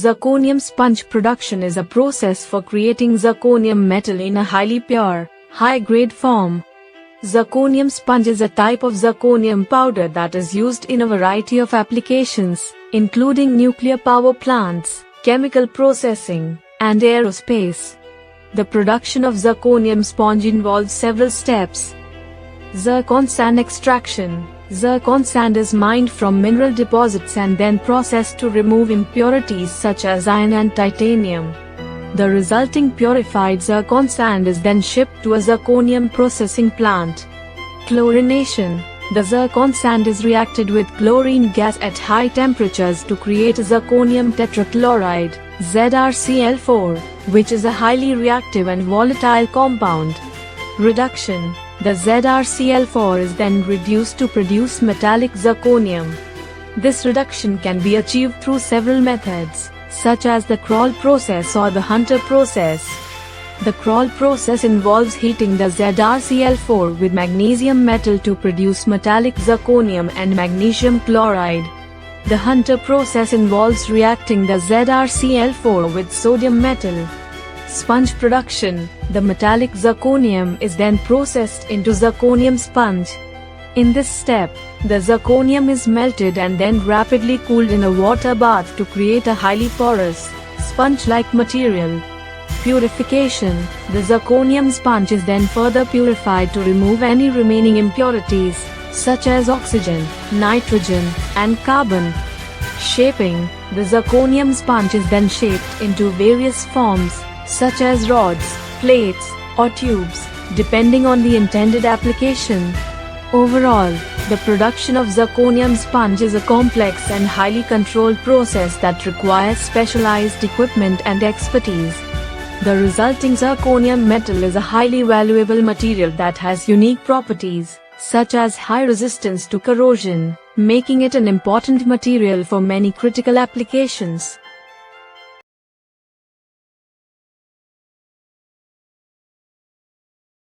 zirconium sponge production is a process for creating zirconium metal in a highly pure, high-grade form. Zirconium sponge is a type of zirconium powder that is used in a variety of applications, including nuclear power plants, chemical processing, and aerospace. The production of zirconium sponge involves several steps. Zircon sand extraction. Zircon sand is mined from mineral deposits and then processed to remove impurities such as iron and titanium. The resulting purified zircon sand is then shipped to a zirconium processing plant. Chlorination. The zircon sand is reacted with chlorine gas at high temperatures to create zirconium tetrachloride, ZrCl4, which is a highly reactive and volatile compound. Reduction. The ZrCl4 is then reduced to produce metallic zirconium. This reduction can be achieved through several methods, such as the Kroll process or the Hunter process. The Kroll process involves heating the ZrCl4 with magnesium metal to produce metallic zirconium and magnesium chloride. The Hunter process involves reacting the ZrCl4 with sodium metal. Sponge production. The metallic zirconium is then processed into zirconium sponge. In this step, the zirconium is melted and then rapidly cooled in a water bath to create a highly porous, sponge-like material. Purification. The zirconium sponge is then further purified to remove any remaining impurities, such as oxygen, nitrogen, and carbon. Shaping. The zirconium sponge is then shaped into various forms, such as rods, plates, or tubes, depending on the intended application. Overall, the production of zirconium sponge is a complex and highly controlled process that requires specialized equipment and expertise. The resulting zirconium metal is a highly valuable material that has unique properties, such as high resistance to corrosion, making it an important material for many critical applications.